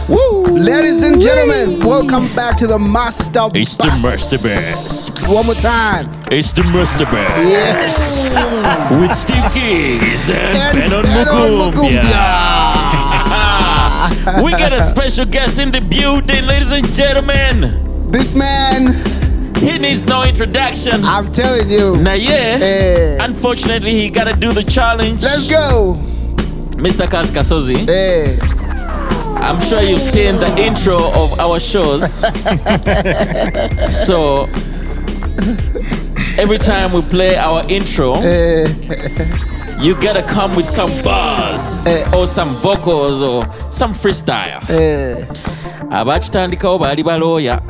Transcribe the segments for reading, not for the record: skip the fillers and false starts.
Woo. Ladies and gentlemen, welcome back to the Master It's Bus. the Master Bus. One more time. It's the Master Bus. Yes. With Steve Kaz and Benon Mugumbya. We got a special guest in the building, ladies and gentlemen. This man, He needs no introduction. I'm telling you. Now, yeah, Hey. unfortunately, he got to do the challenge. Let's go. Mr. Kaz Kasozi, Hey. I'm sure you've seen the intro of our shows. So, every time we play our intro, you gotta come with some buzz or some vocals or some freestyle. Abakitandikawo baali balooya.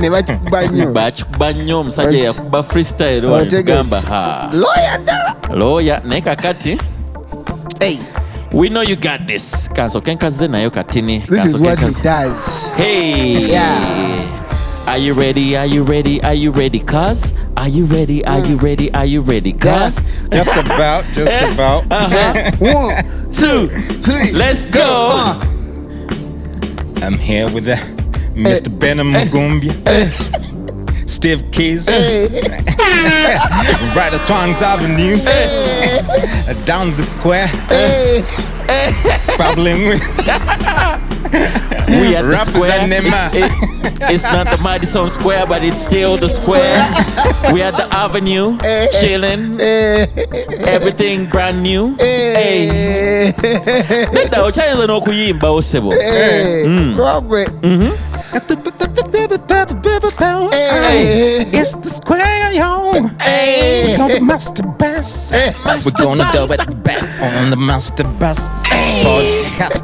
Ne bakikuba nnyo. Bakikuba nnyo omusajja yakuba freestyle wagamba ha. Lawyer ddala. Looya naye kakati. Hey. We know you got this. Kanso kenkaze nayo katini. This is what he does. Hey. Yeah. Are you ready? Are you ready? Are you ready, Kaz? Are you ready? Are you ready? Are you ready, Kaz? Just about. 1, 2, 3. Let's go. I'm here with Mr. Benon Mugumbya, Steve Kaz, right at Swangz Avenue, down the square, babbling with We at the rappers square. and them. It's not the Madison Square, but it's still the square. We at the Avenue, chilling. Everything brand new. Hey. Nenda ochayenza n'okuyimba osebo. Kwagwe. It's the square, yo. We're gonna master bus. We're gonna do it back on the master bus podcast.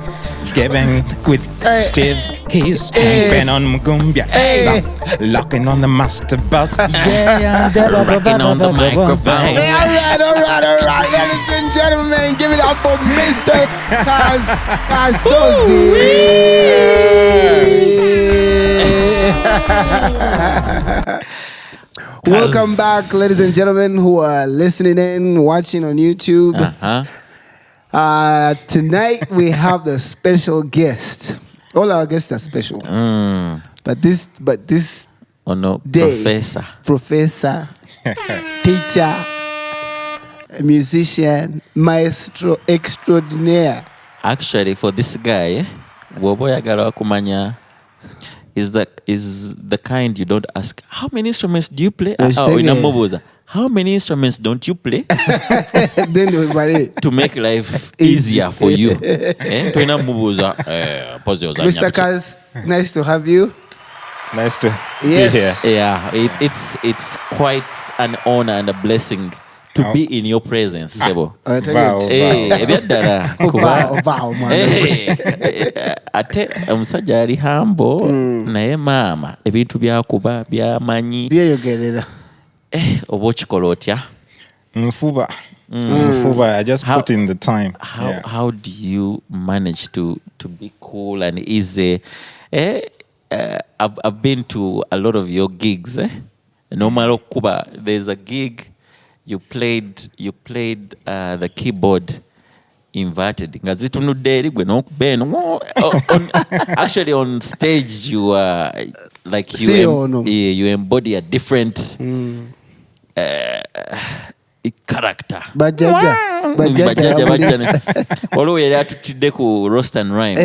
Giving with Steve Kaz and Benon Mugumbya. Locking on the master bus. Rocking on the microphone. All right. Ladies and gentlemen, give it up for Mr. Kaz Kasozi. Welcome back, ladies and gentlemen who are listening in, watching on YouTube. Tonight we have the special guest. All our guests are special. But this Oh no, day, professor, teacher, musician, maestro extraordinaire. Actually, for this guy, wobo yagala kumanya is the kind you don't ask. How many instruments do you play? How many instruments don't you play? Then to make life easier for you. Mr. Kaz, nice to have you. Nice to Yes. be here. Yeah, it's quite an honor and a blessing to be in your presence, Sebo. Wow. Ebyaddala kuba Wow, man. ate omusajja ali hambo naye maama ebintu byakuba byamanyi Byeyogerera. oba okikola otya? Mfuba, I just put in the time. How do you manage to be cool and easy? I've been to a lot of your gigs. Normal kuba, there's a gig you played the keyboard inverted. Actually on stage you like you embody a different character. Bajaja. Waliwo yali atutidde ku roast and rhyme.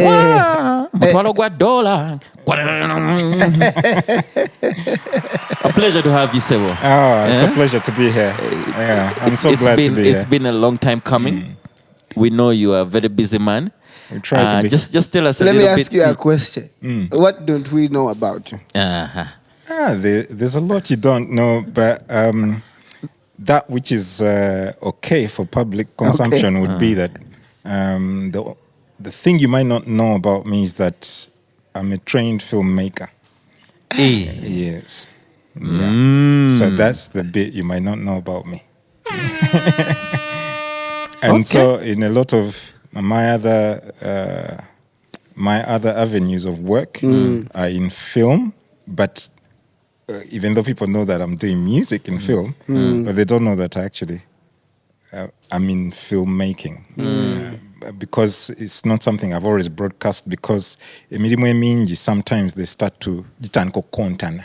Mutwalo gwa $1. A pleasure to have you, Sebo. Oh, it's a pleasure to be here. I'm so glad to be here. It's been a long time coming. We know you are a very busy man. We try to be. Just tell us a Let little me bit. ask you a question. What don't we know about you? There's a lot you don't know, but that which is okay for public consumption would be that the thing you might not know about me is that I'm a trained filmmaker. Yes. Yeah. So that's the bit you might not know about me. And so in a lot of my other avenues of work are in film, but even though people know that I'm doing music in film, but they don't know that actually I'm in filmmaking. because it's not something I've always broadcast, because emirimu emingi sometimes they start to gitandika okukontana.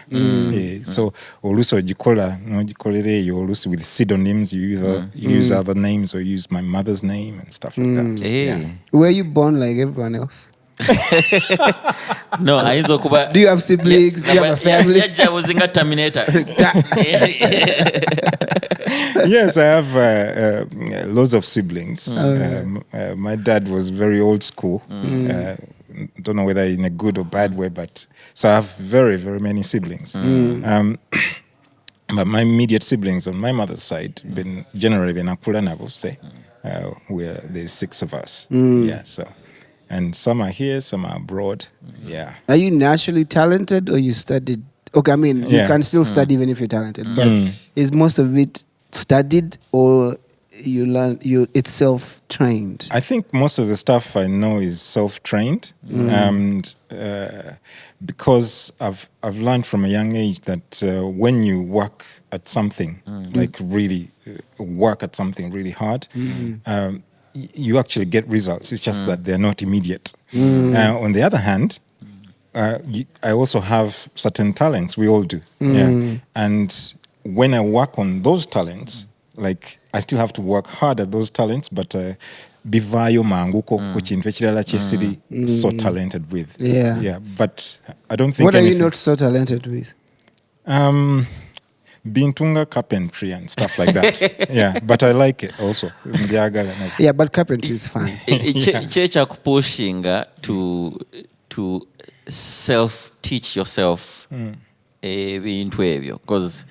So oluusi ogikola n'ogikolera eyo oluusi with pseudonyms, you either use other names or use my mother's name and stuff like that. Yeah. Were you born like everyone else? No, ayinza okuba. Do you have siblings? Do you have a family? Yajja buzinga Terminator. Yes, I have lots of siblings. My dad was very old school. Don't know whether in a good or bad way, but so I have very, very many siblings. But my immediate siblings on my mother's side, generally been akula nabo, say, where there's 6 of us. Yeah, so. And some are here, some are abroad. Yeah. Are you naturally talented or you studied? Okay, I mean, you can still study even if you're talented, but is most of it studied or it's self-trained? I think most of the stuff I know is self-trained. And because I've learned from a young age that when you work at something, like really work at something really hard, you actually get results. It's just that they're not immediate. On the other hand, I also have certain talents. We all do. Yeah. And when I work on those talents, like I still have to work hard at those talents, but bivayo manguko ku kintu ekirala kye so talented with. Yeah. But I don't think. What are you not so talented with? Bintunga carpentry and stuff like that. Yeah, but I like it also. Yeah, but carpentry is fun. Checha kupushinga to self-teach yourself ebintu ebyo, because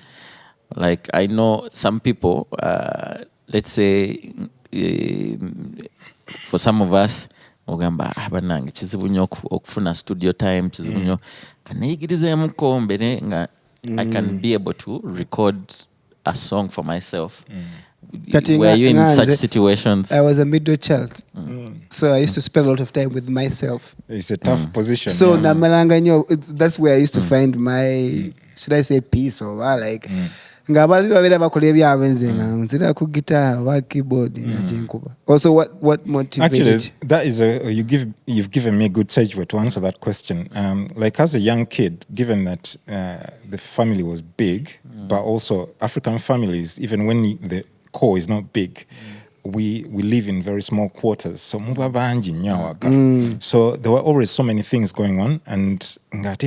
like I know some people, let's say for some of us ogamba banange kizibu nnyo okufuna studio time, kizibu nnyo kanayigirizeemu kombere nga I can be able to record a song for myself. Were you in such situations? I was a middle child, so I used to spend a lot of time with myself. It's a tough position. So that's where I used to find my, should I say, peace or like. Also, what motivated? Actually, that is you've given me a good segue to answer that question. Like as a young kid, given that the family was big, but also African families, even when the core is not big, we live in very small quarters. So so there were always so many things going on, and that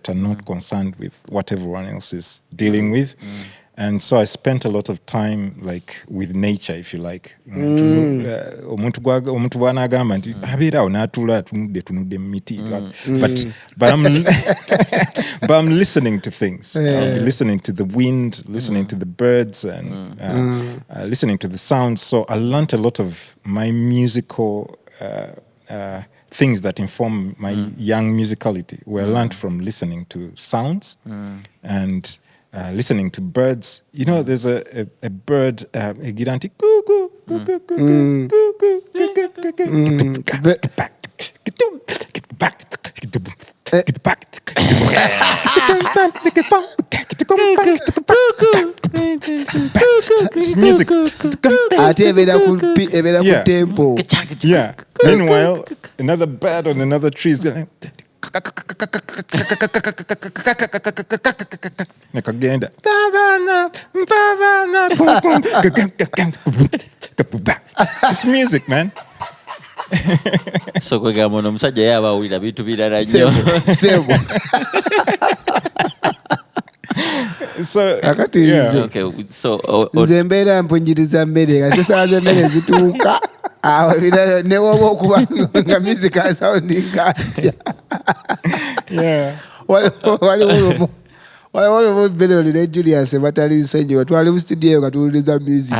are not concerned with what everyone else is dealing with. And so I spent a lot of time like with nature, if you like. But I'm listening to things. I'll be listening to the wind, listening to the birds, and listening to the sounds. So I learned a lot of my musical things that inform my young musicality were learned from listening to sounds and listening to birds. You know, there's a bird, a giranti, cuckoo, cuckoo, cuckoo, cuckoo, get back. It's music. Yeah. Meanwhile, another bird on another tree is going. It's music, man. So kwegamba ono omusajja yaba awulira bintu birala nnyo. So okay, so nze mbeera mpunjiriza mmere nga sisaaza emmere zituuka awo ne woba okuba nga music asoundinga atya. waliwo Benon ne Julius batali nsonyiwa twali mu studio eyo nga tuwuliriza music.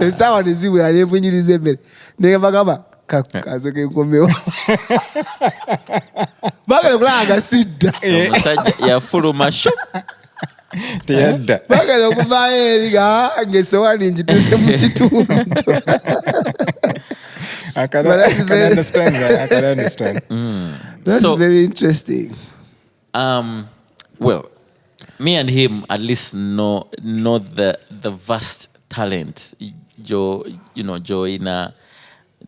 Esaawa ne ziwera ne mpunjiriza emmere ne bagamba kazo kenkomewo bagala kulanga sidda omusajja yafuluma shu teyadda bagala okuvaayo eri ng'essowaani ngituuse mu kitundu. I can understand that. I can understand. That's very interesting. Well, me and him at least know the vast talent. Joe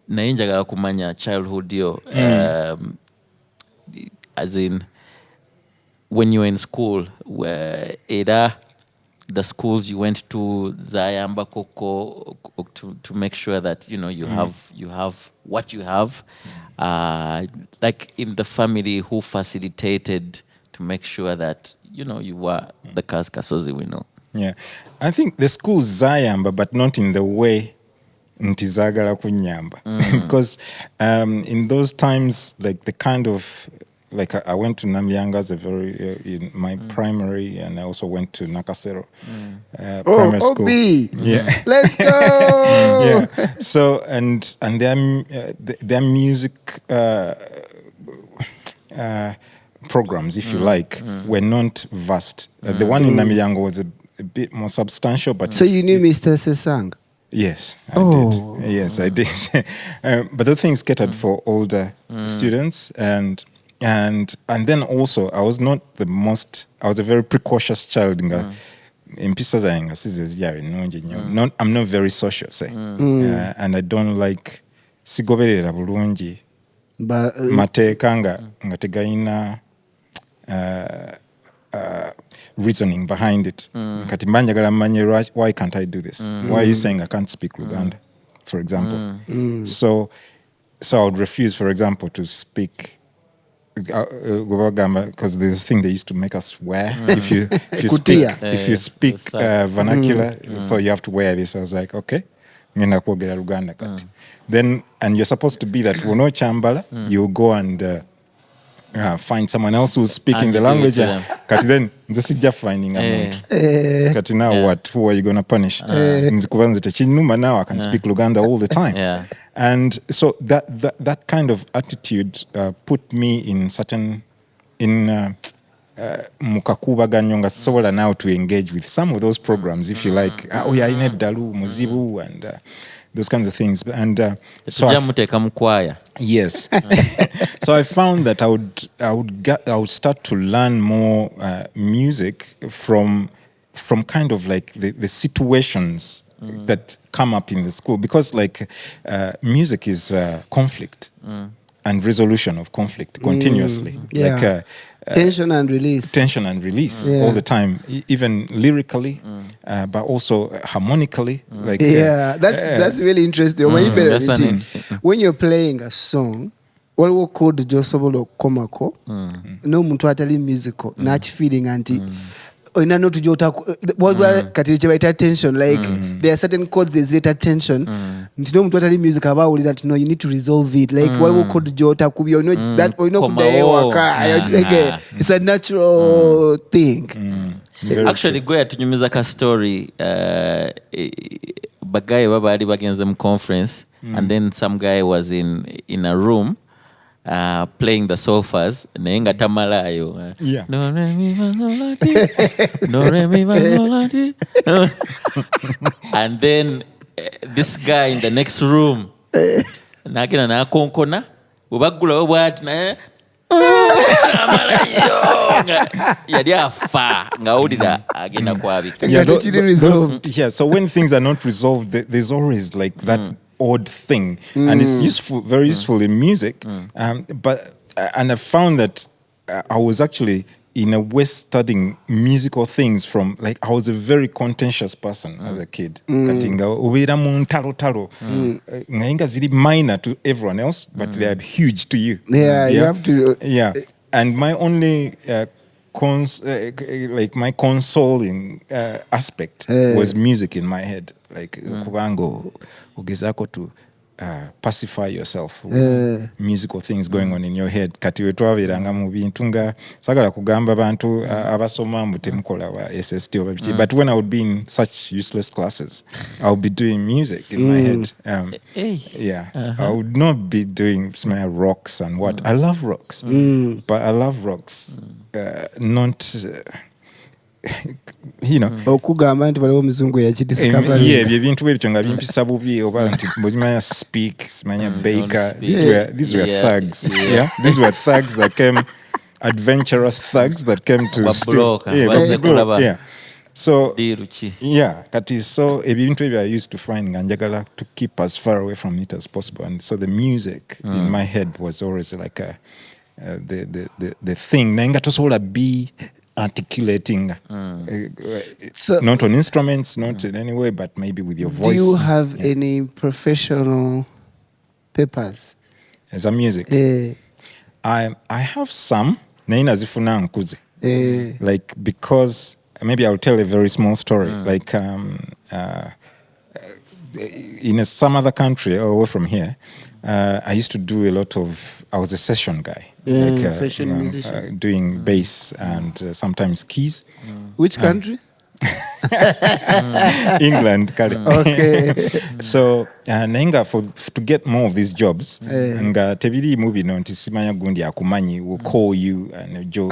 naye njagala kumanya childhood yo as in when you were in school era the schools you went to zayamba koko to make sure that you have what you have like in the family who facilitated to make sure that you were the Kaz Kasozi we know. Yeah, I think the schools zayamba, but not in the way ntizagala kunyamba because in those times, like the kind of like I went to Namyanga as a very in my primary, and I also went to Nakasero primary school. Yeah, let's go. Yeah, so and their music programs, if you like, were not vast. The one in Namyanga was a bit more substantial, but so you knew Mr. Sesang? Yes, I did. Yes, I did. But the things catered for older students, and then also I was not the most. I was a very precocious child. I'm not very social, say, and I don't like sigoberera bulungi. Mateka nga tegaina reasoning behind it. Kati mbanja manye, why can't I do this? Why are you saying I can't speak Luganda, for example? So I would refuse, for example, to speak because there's this thing they used to make us wear. If you speak vernacular, so you have to wear this. I was like, okay, ngenda kwogera Luganda kati. Then, and you're supposed to be that uno chambala, you go and find someone else who's speaking the language. Kati then, just finding a Kati now what? Who are you going to punish? Now I can speak Luganda all the time. Yeah. And so that kind of attitude put me in certain mukakubaganyo nga sobola now to engage with some of those programs, if you like. Ine dalu muzibu and those kinds of things. And so yes. So I found that I would start to learn more music from kind of like the situations that come up in the school, because like music is conflict and resolution of conflict continuously. Like tension and release all the time, even lyrically, but also harmonically. Like that's really interesting. When you're playing a song, what we call the Josobolo Komako, no muntu atali musical, not feeling anti. Inano tujota kati tension, like there are certain chords there's greater tension. Ntino mtu atali music about that you need to resolve it. Like what we call jota kubi that it's a natural thing. Actually go tunyumiza ka story bagaye babali bagenze mu conference and then some guy was in a room playing the solfas nenga tamalayo no re mi fa sol la ti no re mi fa sol la ti and then this guy in the next room nakina na konkona ubagula bwati na yadi afa ngaudida agenda kwabika. So when things are not resolved, there's always like that odd thing, and it's useful, very useful in music. But I found that I was actually in a way studying musical things from, like, I was a very contentious person as a kid. Katinga ubira mu taro ngainga zili minor to everyone else, but they are huge to you. You have to. And my only my consoling aspect was music in my head, like kubango ugezako to pacify yourself with musical things going on in your head. Kati wetwaberanga mu bintu nga sagala kugamba bantu abasoma mutemukola wa SST obabiti, but when I would be in such useless classes, I would be doing music in my head. I would not be doing some rocks and what. I love rocks, but I love rocks not okugamba nti baliwo muzungu yakidiscover ebintu ebyo nga bimpisa bubi oba nti mbozimanya speak simanya baker. These were thugs. These were thugs that came, adventurous thugs that came to So yeah, kati so ebintu ebyo I used to find njagala to keep as far away from it as possible, and so the music in my head was always like the thing nenga tosobola be articulating so, not on instruments, not in any way, but maybe with your voice. Do you have any professional papers as a music? I have some naina zifuna nkuze like because maybe I'll tell a very small story. Like in some other country away from here, I used to do a lot of. I was a session guy, like session musician, doing bass and sometimes keys. Which country? England. Okay. So nenga to get more of these jobs nga tebiri movie no ntisimanya gundi akumanyi will call you and Joe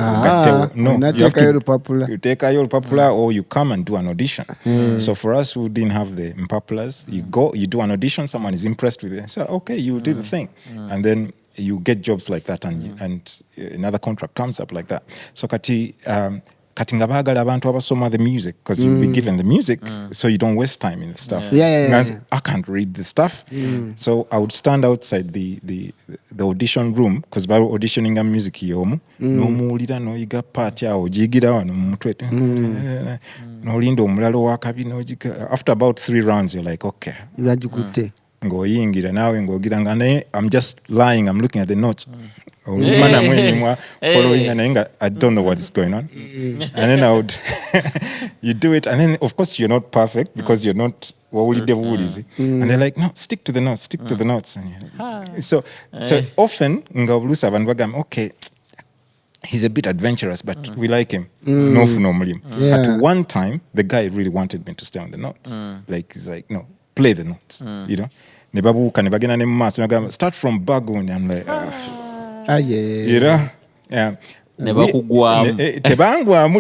no you have to take your popular or you come and do an audition. So for us who didn't have the populars, you go, you do an audition, someone is impressed with it, so okay, you do the thing, and then you get jobs like that, and another contract comes up like that. So kati nga bagala abantu abasoma the music, because you'll be given the music, so you don't waste time in the stuff. I can't read the stuff, so I would stand outside the audition room, because by auditioning a music yomu nomuwulira noyiga part yawo giyigira wano mu mutwe nolinda omulalo wakabi nogiga. After about 3 rounds you're like okay ngoyingira nawe ngogira nga naye I'm just lying, I'm looking at the notes. Following and I don't know what is going on, and then I would you do it, and then of course you're not perfect because you're not and they're like, no, stick to the notes, stick to the notes, and so often okay, he's a bit adventurous, but we like him. At one time the guy really wanted me to stay on the notes, like he's like, no, play the notes, you know. Start from bagun. I'm like you know,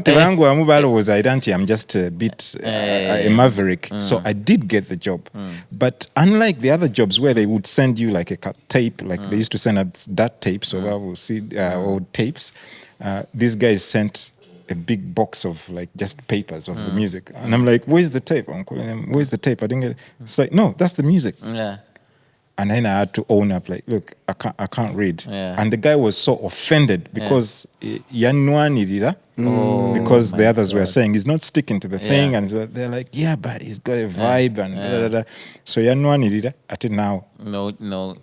tebangwamu balowooza era nti I'm just a bit a maverick. So I did get the job, but unlike the other jobs where they would send you like a tape, like they used to send out that tapes or we'll see old tapes, these guys sent a big box of like just papers of the music, and I'm like, where's the tape? I'm calling them, where's the tape? I didn't get it. It's like, no, that's the music. And then I had to own up, like, look, I can't read. And the guy was so offended because because the others were saying he's not sticking to the thing, and so they're like, yeah, but he's got a vibe and blah, blah, blah. So until now. No.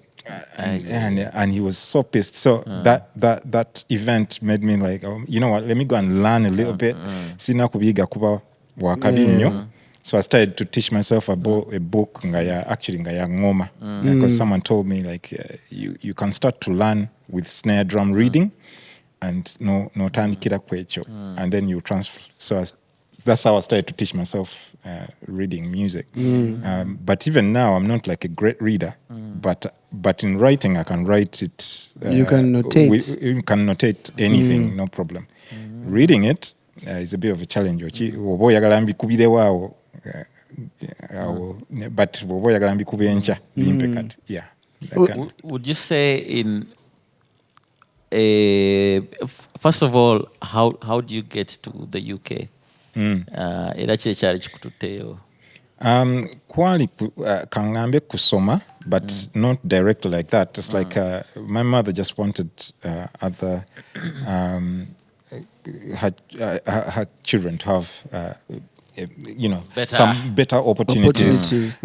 And he was so pissed. So that event made me like, oh, you know what? Let me go and learn a little bit. Sina kubiga kuba wakabinyo. So I started to teach myself a book actually ngoma, because someone told me like you can start to learn with snare drum reading and no tandikira kwecho, and then you transfer. So that's how I started to teach myself reading music. But even now I'm not like a great reader, but in writing I can write it. You can notate. You can notate anything, no problem. Reading it is a bit of a challenge. But yeah. Would you say in first of all, how do you get to the UK? Kwali kangambe kusoma, but not directly like that. It's like my mother just wanted other her children to have some better opportunities.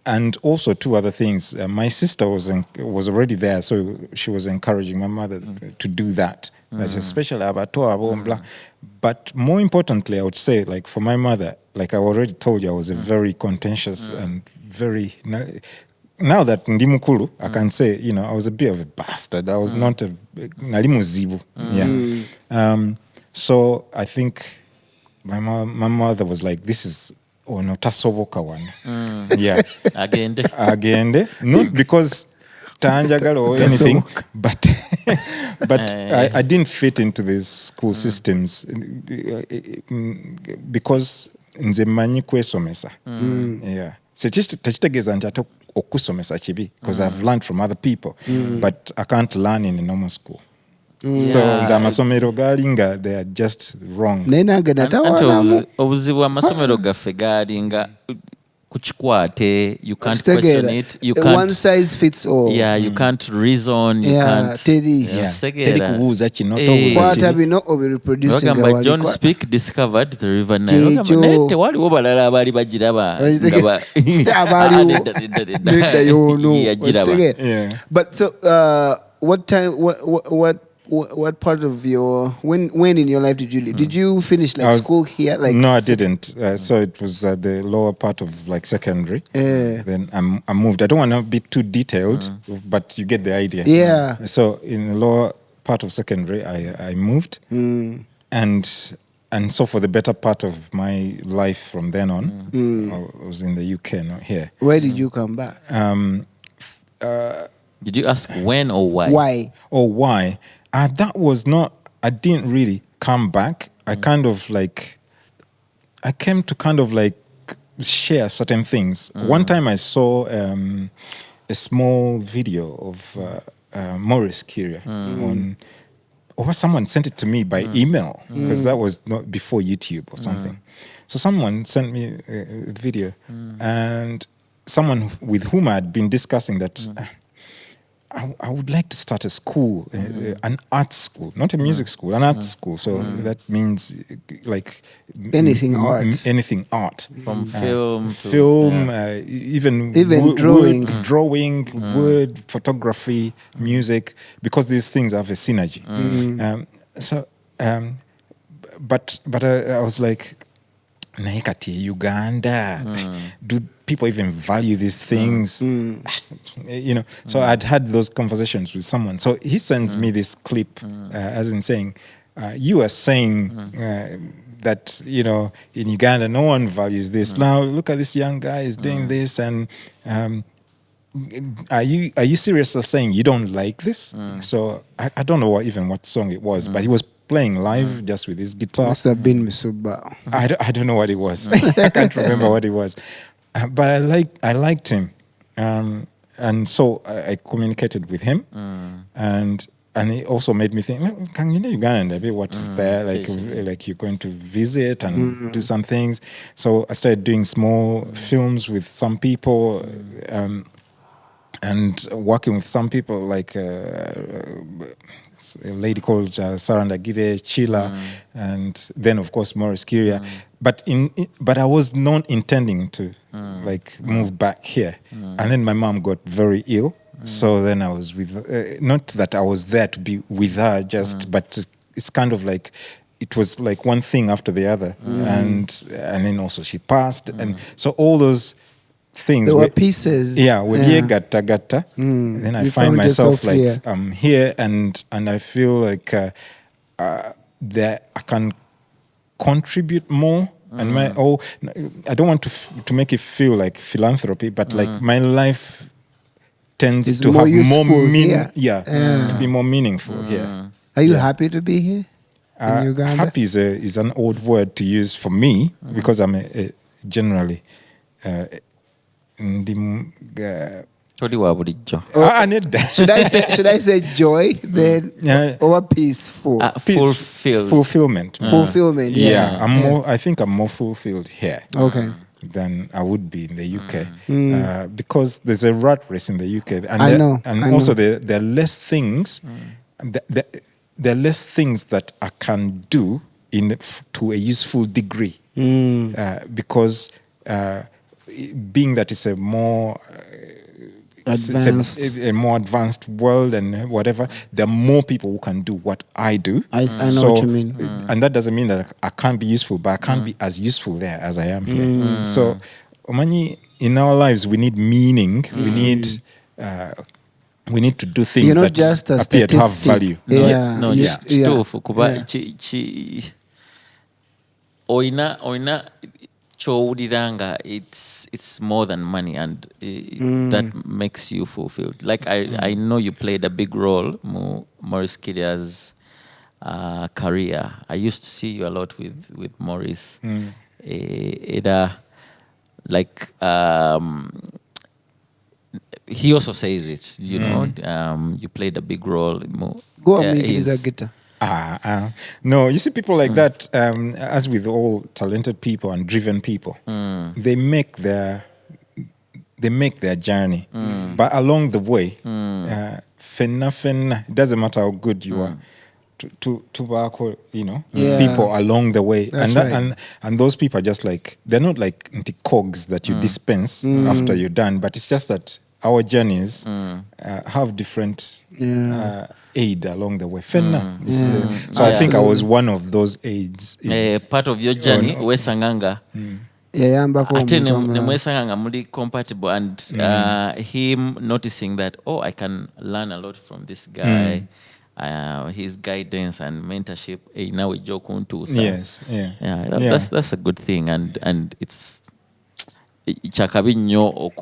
And also 2 other things. My sister was already there, so she was encouraging my mother to do that. That's especially about blah. But more importantly, I would say, like for my mother, like I already told you, I was a very contentious and very. Now that ndimukulu, I can say, I was a bit of a bastard. I was not a nalimuzibu. So I think my mother was like, this is tasoboka one. Agende. Not because tanjagala or anything, but I didn't fit into these school systems because nze manyi kwesomesa. Tekitegeza nti ate okusomesa kibi, because I've learned from other people, but I can't learn in a normal school. So the amasomero galinga, they are just wrong. Obuzibu amasomero gaffe galinga kuchikwate, you can't question it, you can't, one size fits all. Yeah, you can't reason, you can't teri kubuuza kino kwata bino obireproducing but John Speak discovered the river Nile. Tewaliwo balala abaali bagiraba but so what time what part of your when in your life did you leave? Did you finish school here? No, I didn't. So it was the lower part of secondary. Then I moved. I don't want to be too detailed, but you get the idea. Yeah. So in the lower part of secondary, I moved, and so for the better part of my life from then on, I was in the UK, not here. Where did you come back? Did you ask when or why? Why? Oh, why? That was not, I didn't really come back. I came to share certain things. One time I saw a small video of Maurice Kyria or someone sent it to me by email, because that was not before YouTube or something. So someone sent me a video, and someone with whom I had been discussing that I would like to start a school, an art school, not a music school, an art school. So that means anything art. Anything art. From film, even drawing, word, photography, music, because these things have a synergy. But I was like, naikati Uganda, do people even value these things? So I'd had those conversations with someone. So he sends me this clip, as in saying, you are saying that, in Uganda, no one values this. Now, look at this young guy is doing this. And are you seriously saying you don't like this? So I don't know what song it was, but he was playing live just with his guitar. Must have been Misuba. I don't know what it was. I can't remember what it was. But I liked him. And so I communicated with him. And it also made me think, Uganda, what is there? Like you're going to visit and do some things. So I started doing small films with some people, and working with some people, like a lady called Saranda Gide, Chila, and then of course Maurice Kyria. But I was not intending to move back here, and then my mom got very ill. So then I was with, not that I was there to be with her, but it's kind of like, it was like one thing after the other, and then also she passed, and so all those things. There were pieces. Yeah, gata gata. Then I find myself like here. I'm here, and I feel like that I can contribute more. And I don't want to make it feel like philanthropy, but like my life tends to have more meaning. To be more meaningful here. Are you happy to be here in Uganda? Happy is an old word to use for me, because I'm generally should I say joy then, or peaceful? Fulfillment. Fulfillment. I think I'm more fulfilled here. Okay. Than I would be in the UK, because there's a rat race in the UK, and also there are less things. There are less things that I can do to a useful degree, because being that it's a more a more advanced world and whatever, there are more people who can do what I do. I know what you mean. And that doesn't mean that I can't be useful, but I can't be as useful there as I am here. So, in our lives, we need meaning. We need to do things that just appear to have value. Oina chowudiranga, it's more than money, and that makes you fulfilled. Like I know you played a big role Maurice Kyria's career. I used to see you a lot with Maurice. he also says it, you know, you played a big role. Go on, make it a guitar. No, you see, people like that, as with all talented people and driven people, they make their journey, but along the way, it doesn't matter how good you are. To you know, people along the way, and those people are just like, they're not like the cogs that you dispense after you're done, but it's just that our journeys have different aid along the way. So I think I was one of those aids. Part of your journey, Wesanganga. Nemwesanganga muli compatible, and him noticing that, I can learn a lot from this guy. His guidance and mentorship. Now we joke on too. That's a good thing, and it's chakabi nnyo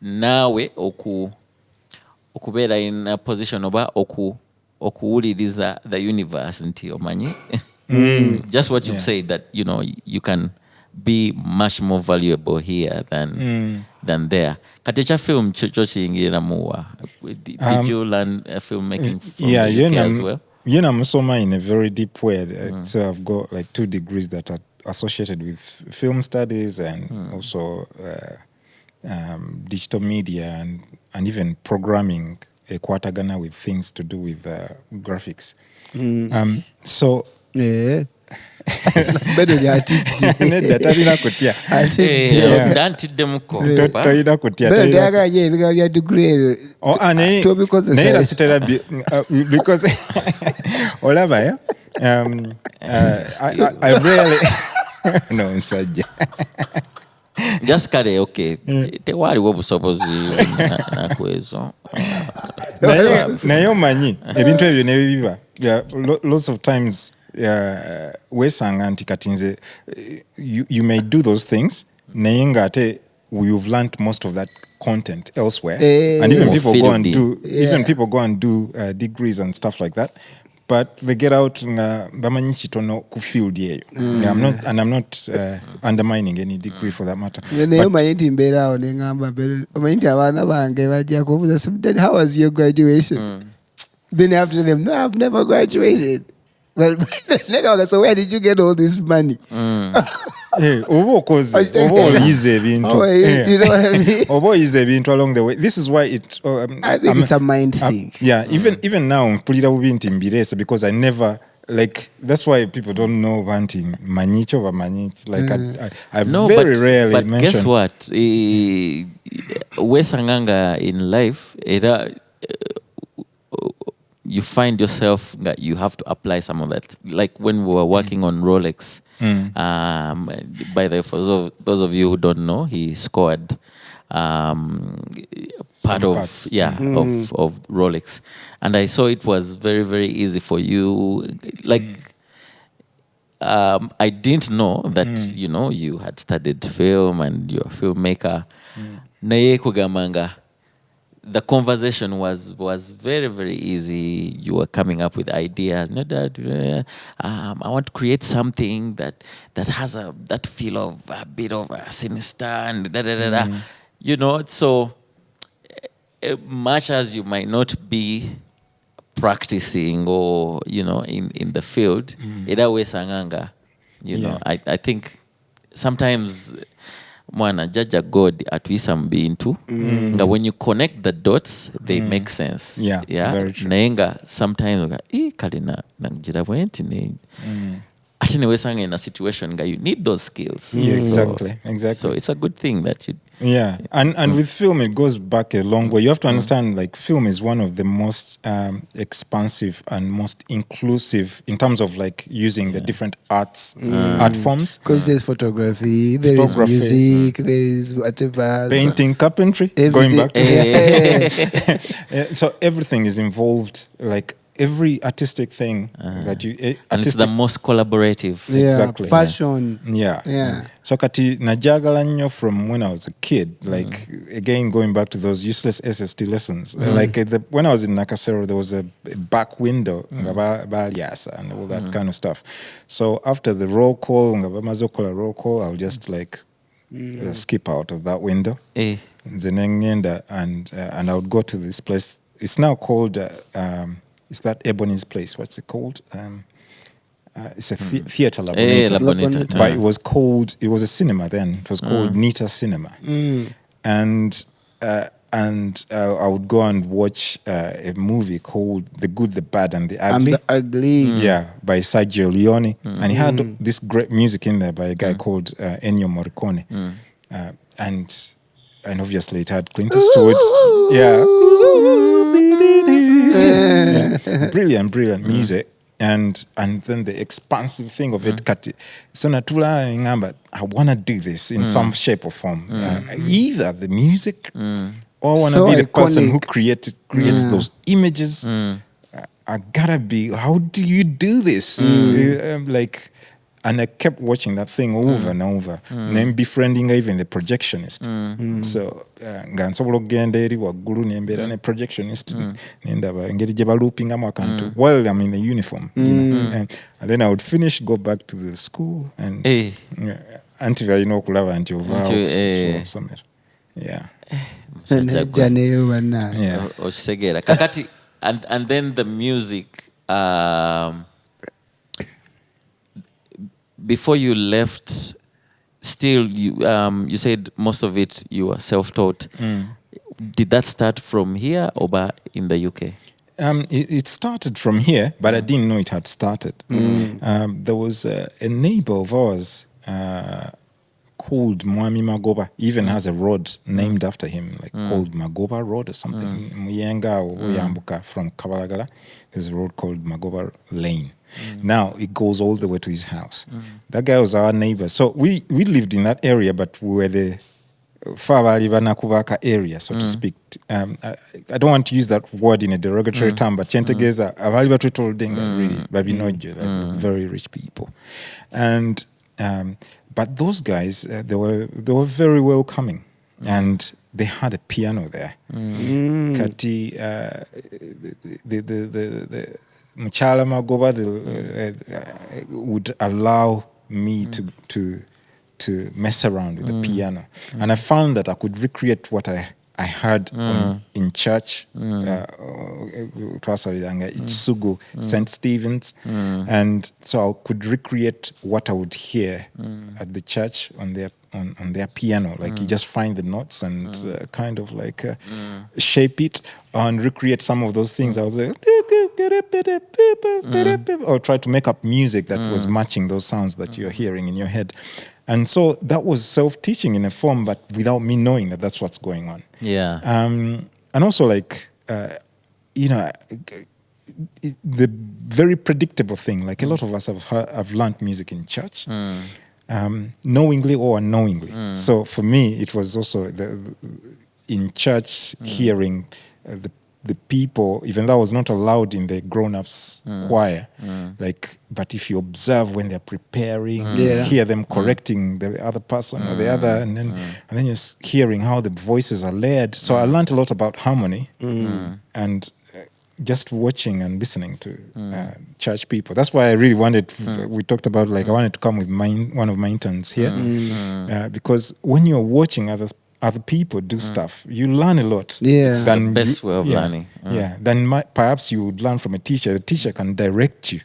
nawe okubeera in a position oba okuwuliriza the universe nti omanyi. Just what you've said, that you know you can be much more valuable here than there. Kati echa film chochingirira muwa. Did you learn filmmaking from the UK as well? I'm musoma in a very deep way. So I've got like 2 degrees that are associated with film studies and also digital media and even programming, ekwatagana with things to do with graphics. So because olaba I really no nsajja just kale okay tewaliwo obusobozi nakwezo naye omanyi ebintu ebyo nebibiba lots of times wesanga nti kati nze you may do those things naye nga ate you've learned most of that content elsewhere, and even people go and do people go and do degrees and stuff like that, but they get out bamanyi kitono ku field yeyo. I'm not undermining any degree for that matter. Naye omanyi nti mbeera awo ne ngamba omanyi nti abaana bange bajja kubuuza, Dad, how was your graduation? Then I have to tell them, no, I've never graduated. Well, so where did you get all this money? Obo yize ebintu. You know what I mean? Obo yize ebintu along the way. This is why it. I think it's a mind thing. Even now, mpulira bubi nti mbirese because I never. Like, that's why people don't know wanting manyicho or manich. Like, I very rarely but mention. Guess what? Wesanganga in life, you find yourself that you have to apply some of that. Like when we were working on Rolex. By the way, for those of you who don't know, he scored part of Rolex, and I saw it was very, very easy for you. Like I didn't know that you had studied film and you're a filmmaker. Naye kugamanga. The conversation was very, very easy. You were coming up with ideas. No, Dad, I want to create something that has that feel of a bit of a sinister and So much as you might not be practicing or in the field, either way sanganga. I think sometimes. Mwana jaja God atwisa mbintu nga when you connect the dots they make sense. Very true. Naenga sometimes kalina nangira bwenti ne ati ne wesanga in a situation nga you need those skills. Exactly. So it's a good thing that you and with film it goes back a long way. You have to understand like film is one of the most expansive and most inclusive in terms of like using the different art forms, because there's photography, there is music, there is whatever, painting, carpentry, going back so everything is involved, like every artistic thing that you and it's the most collaborative. Exactly. Fashion. So kati najagala nnyo from when I was a kid, like again going back to those useless SST lessons. Like when I was in Nakasero, there was a back window and all that kind of stuff. So after the roll call, I'll just like skip out of that window. And I would go to this place. It's now called, it's that Ebony's place. What's it called? It's a theatre Labonita. But it was a cinema then. It was called Nita Cinema. And I would go and watch a movie called The Good, the Bad, and the Ugly. Yeah, by Sergio Leone. And he had this great music in there by a guy called Ennio Morricone. And obviously it had Clint Eastwood. Yeah. Brilliant music. And then the expansive thing of it. So natula ngamba, I want to do this in some shape or form. Either the music or I want to be the person who creates those images. I gotta be, how do you do this? And I kept watching that thing over and over. And then befriending even the projectionist. So, ngansobola okugenda eri waggulu nembeera ne projectionist. Nendaba engeri gye baloopingamu akantu while I'm in the uniform. You know? And then I would finish, go back to the school, and until I know okulaba nti ovaawo somewhere. Yeah. Osegera. Kakati, and then the music. Before you left, still you said most of it you were self-taught. Did that start from here or in the UK? It started from here, but I didn't know it had started. There was a neighbor of ours called Mwami Magoba. Even has a road named after him, called Magoba Road or something. Muyenga or Yambuka from Kabalagala. There's a road called Magoba Lane. Now it goes all the way to his house. That guy was our neighbor. So we lived in that area, but we were the Favalibana area, so to speak. I don't want to use that word in a derogatory term, but Chentegeza, Avaliba Twitoldinga, really, Babinojo, very rich people. And but those guys, they were very welcoming, and they had a piano there. Kati, the Muchala Magoba would allow me to mess around with the piano, and I found that I could recreate what I heard in church. Itsugu, St. Stephen's, and so I could recreate what I would hear at the church on their piano. Like you just find the notes and kind of shape it and recreate some of those things. I was like, or try to make up music that was matching those sounds that you're hearing in your head. And so that was self-teaching in a form, but without me knowing that that's what's going on. Yeah. And also the very predictable thing, like a lot of us have learned music in church, knowingly or unknowingly. So for me, it was also in church hearing the people, even though I was not allowed in the grown-ups choir, but if you observe when they're preparing, hear them correcting the other person or the other, and then you're hearing how the voices are layered. So I learned a lot about harmony and just watching and listening to church people. That's why I really wanted, we talked about I wanted to come with one of my interns here, because when you're watching other people do stuff, you learn a lot. It's the best way of learning. Then perhaps you would learn from a teacher. The teacher can direct you,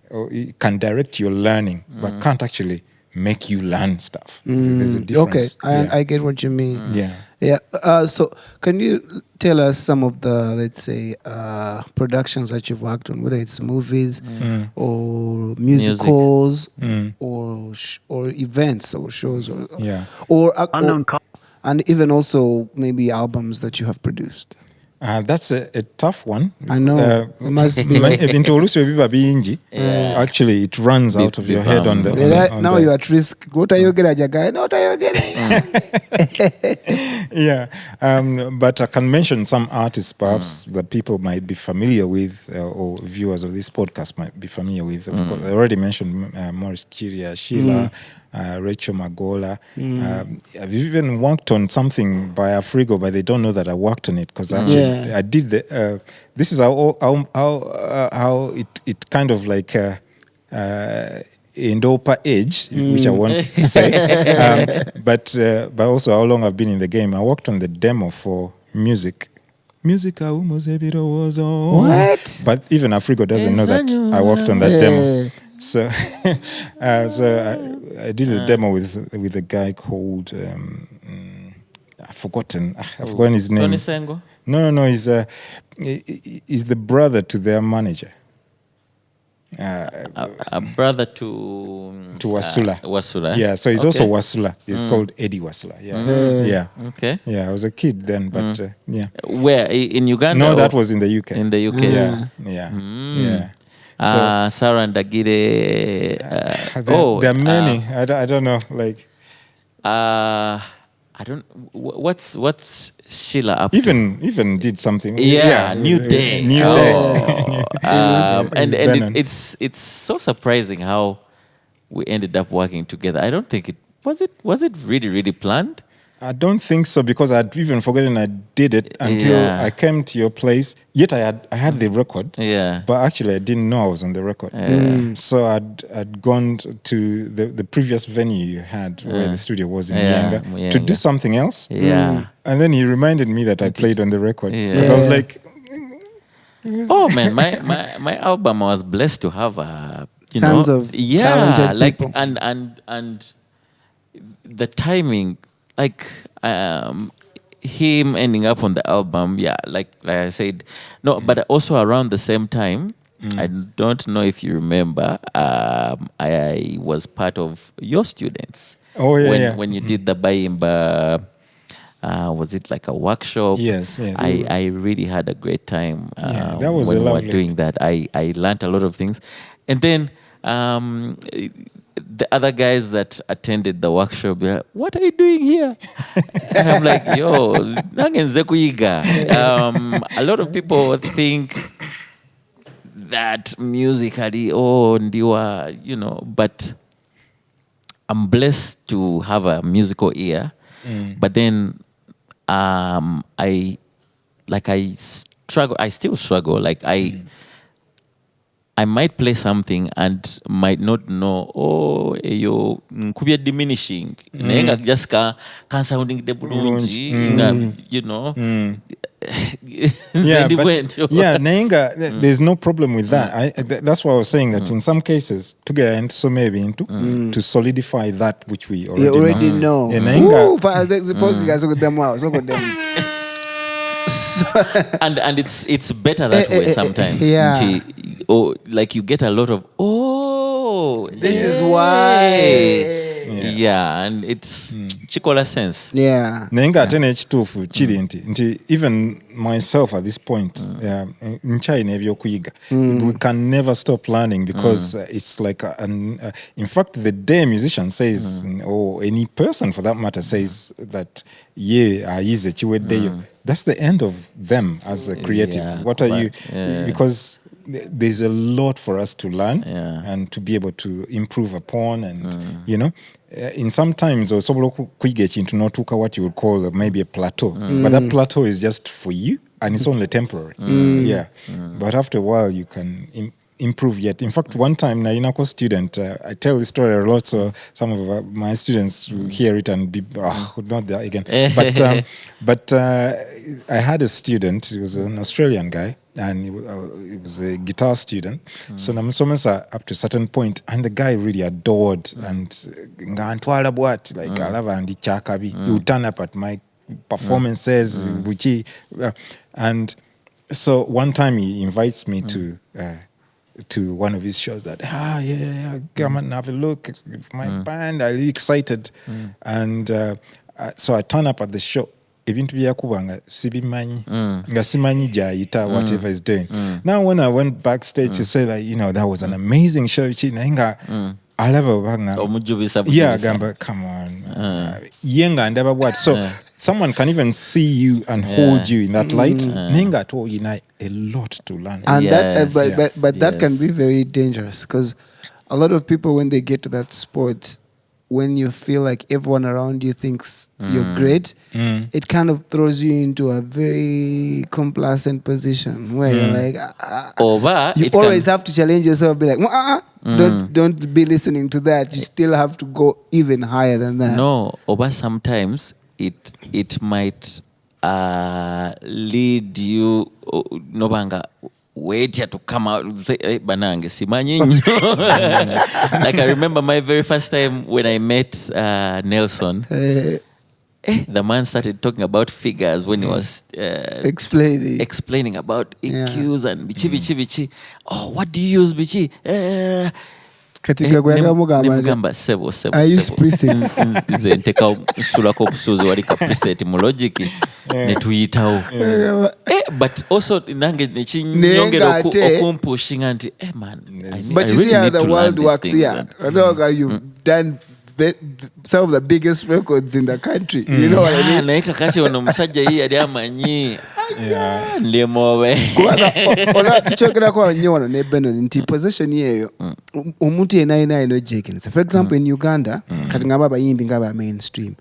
or can direct your learning, but can't actually make you learn stuff. There's a difference. Okay, I get what you mean. Yeah. So can you tell us some of the, let's say, productions that you've worked on, whether it's movies or musicals or events or shows or and even also maybe albums that you have produced? That's a tough one. I know. It must be. Actually, it runs out of your head on the. Now you're at risk. What are you getting? What are you getting? Yeah, but I can mention some artists perhaps that people might be familiar with, or viewers of this podcast might be familiar with. Of course, I already mentioned Maurice Chiria, Sheila, Rachel Magola. I've even worked on something by Afrigo, but they don't know that I worked on it because actually I did the. This is how it kind of Indopa age, which I won't say, but also how long I've been in the game. I worked on the demo for music. What? But even Afrigo doesn't know that I worked on that demo. So, I did a demo with a guy called I've forgotten his name. Tony Sengo? No. He's the brother to their manager. A brother to Wasula. Wasula. Yeah, so he's also Wasula. He's called Eddie Wasula. Yeah. Okay. Yeah, I was a kid then, but yeah. Where in Uganda? No, that was in the UK. In the UK. Yeah. Sarah and Dagire. There are many. I don't know. Like. I don't. What's Sheila up even did something. New Day. New Day. And it's so surprising how we ended up working together. I don't think it was really planned. I don't think so, because I'd even forgotten I did it until I came to your place. Yet I had the record. Yeah. But actually I didn't know I was on the record. So I'd gone to the previous venue you had where the studio was in Nyenga to do something else. Yeah. And then he reminded me that I played on the record. So I was like, oh man, my album, I was blessed to have tons of talented people. and the timing, like him ending up on the album, like I said, no, but also around the same time, I don't know if you remember, I was part of your students. Oh yeah, when you did the Bayimba, was it like a workshop? Yes. I really had a great time that was when we lovely. were doing that. I learned a lot of things, and then the other guys that attended the workshop, they're like, what are you doing here? And I'm like, yo, nangenze kuyiga. A lot of people think that musically, ndiwa, but I'm blessed to have a musical ear. But then I still struggle. Like I might play something and might not know, could be diminishing. Just can sounding the bulungi, Nenga, there's no problem with that. That's why I was saying that in some cases, to get into so maybe into to solidify that which we already know. And it's better that way sometimes. Or like you get a lot of this is why. And it's chikola sense. Nenga atene chitufu chiri nti even myself at this point nchai nevyo kuyiga. We can never stop learning because it's like in fact the day a musician says or any person for that matter says that that's the end of them as a creative. What are you? Because there's a lot for us to learn and to be able to improve upon, and in some times or into notuka what you would call maybe a plateau, but that plateau is just for you and it's only temporary. But after a while you can improve yet. In fact, one time, na inako student, I tell this story a lot, so some of my students will hear it and be, not there again. But I had a student, he was an Australian guy, and he was a guitar student. So namusomesa up to a certain point, and the guy really adored, and ngantwala bwat, like alava andi chakabi. He would turn up at my performances, and so one time he invites me to one of his shows that come and have a look at my band. I'm really excited. And so I turn up at the show. Ebintu byakubanga sibimanyi nga simanyi jayita whatever is doing. Now when I went backstage to say that that was an amazing show nainga alaba banga gamba come on yenga ndaba what so someone can even see you and hold you in that light. Ninga to a lot to learn. And that can be very dangerous, because a lot of people, when they get to that sport, when you feel like everyone around you thinks you're great, it kind of throws you into a very complacent position where you're like, you always have to challenge yourself, be like, don't be listening to that. You still have to go even higher than that. No, but sometimes it might lead you nobanga wait here to come out and say, hey, banange simanyi. Like I remember my very first time when I met Nelson. The man started talking about figures when he was explaining about EQs and bichi. Oh, what do you use bichi? Katika kwenda Mugumbya sebo. I use presets. Nze nteka usulako obusuuzi wali ka preset mu Logic ne tuyitawo. But also nange nekinyongera okumpushinga nti man, but you see how the world works here. You've done some of the biggest records in the country. You know what I mean? Naye kakati ono omusajja ye yali amanyi lemowe. Ola tuchogerako nnyo wano ne Benon nti position yeyo omuntu yenayina ino jekinsa. For example, in Uganda kati ngaba abayimbi ngaba mainstream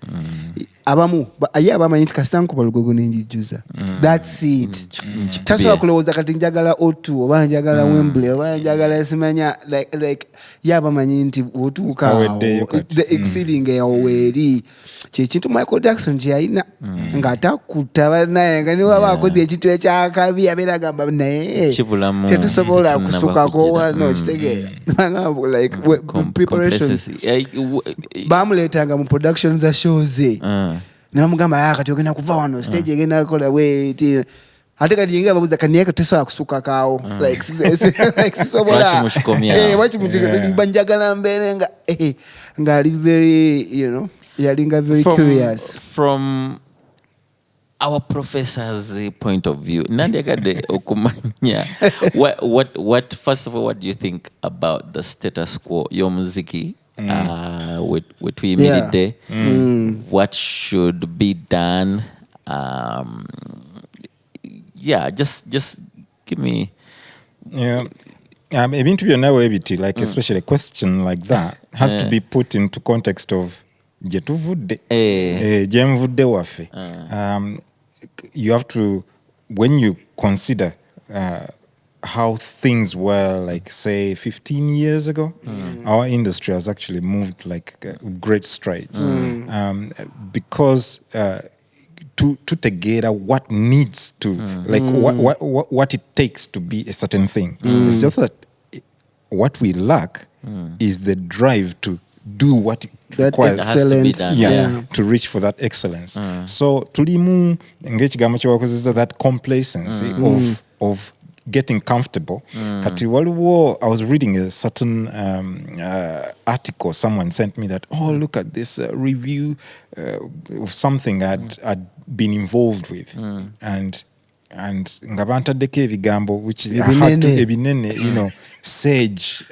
abamu aye abamanyi nti kasita nkuba lugogo nenjijuza. That's it. Tasobola kulowooza kati njagala O2 oba njagala Wembley oba njagala simanya like yabamanyi nti otuuka the exceeding eweeri kyekintu Michael Jackson kyeyalina ng'atakuta naye nga niwe aba akoze ekintu ekyakabi abeera agamba naye tetusobola kusukako wano kitegeera like preparations bamuleetanga mu production za shows namugamba kati ogenda kuva wano stage egenda kukola wait ate kati yenga babuza kaniyeka tesobola kusukakaawo like sisobola banjagala mbeere nga ali very yalinga very curious from our professor's point of view. Nandekade okumanya what first of all, what do you think about the status quo yomuziki with we made what should be done? Just give me even to be an like especially a question like that has to be put into context of jetuvudde jemvudde waffe. You have to, when you consider how things were, like say 15 years ago, our industry has actually moved like great strides because to together what needs to like what it takes to be a certain thing. It's just that what we lack is the drive to do what it requires to reach for that excellence. So tulimu ngekigambo kyewakozesa that complacency of getting comfortable. Kati waliwo, I was reading a certain article someone sent me that, oh, look at this review of something I'd been involved with, and ngabantaddeko ebigambo which I had to ebinene, sage,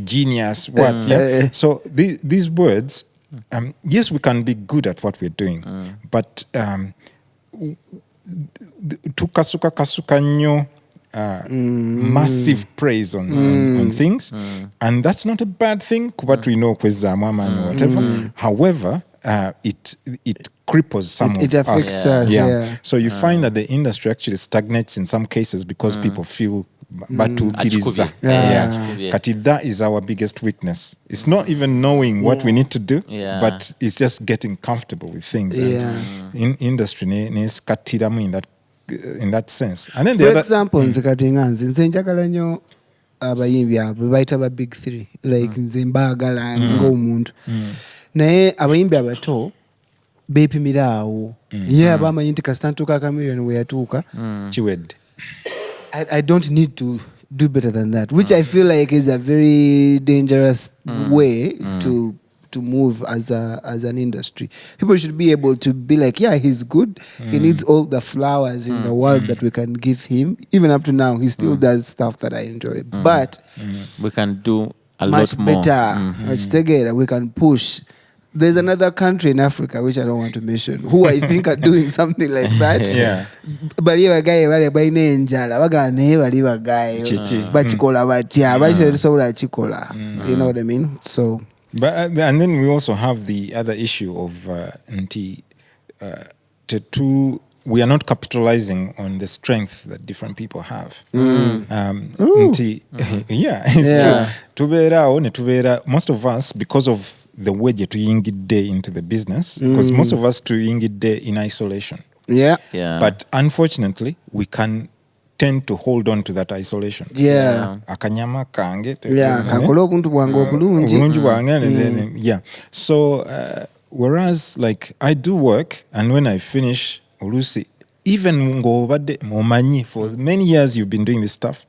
genius, what. So these words, yes, we can be good at what we're doing, but tukasuka nnyo massive praise on things, and that's not a bad thing kuba tulina okwezaamu amaanyi or whatever. However, it cripples some it of affects us. So you find that the industry actually stagnates in some cases because people feel batukiriza. Kati that is our biggest weakness. It's not even knowing what we need to do, but it's just getting comfortable with things. And in industry needs katiramu in that sense. And then for example, nze kati nze njagala nnyo abayimbi abo bayita ba big three, like nze mbaagala ng'omuntu, naye abayimbi abato beepimira awo ye abamanyi nti kasita ntuuka akamiliyoni we yatuuka kiwedde. I don't need to do better than that, which I feel like is a very dangerous way to move as an industry. People should be able to be like, yeah, he's good. He needs all the flowers in the world that we can give him. Even up to now, he still does stuff that I enjoy. But we can do a much lot more. Much together, we can push. There's another country in Africa, which I don't want to mention, who I think are doing something like that. But you guy bali nenjala baga ne bali bagaye bachikola batya bachisobola chikola. You know what I mean? So But and then we also have the other issue of we are not capitalizing on the strength that different people have. Yeah, it's true. Most of us, because of the way that we ingide into the business, because most of us to ingide in isolation. Yeah. But unfortunately, we can tend to hold on to that isolation. Akanyama kange. Yeah. So whereas like I do work, and when I finish even for many years you've been doing this stuff,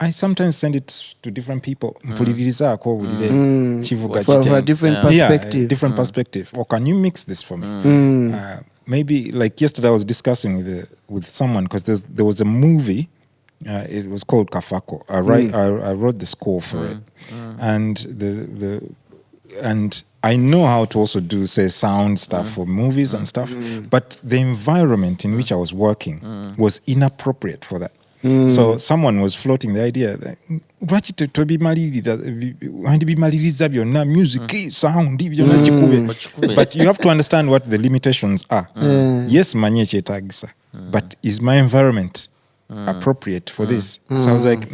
I sometimes send it to different people. For a different perspective. Different perspective. Or can you mix this for me? Maybe like yesterday I was discussing with someone because there was a movie. It was called Kafako. I wrote the score for it, and and I know how to also do sound stuff for movies and stuff, but the environment in which I was working was inappropriate for that. So someone was floating the idea that music, sound, but you have to understand what the limitations are. Yes, but is my environment appropriate for this? So I was like,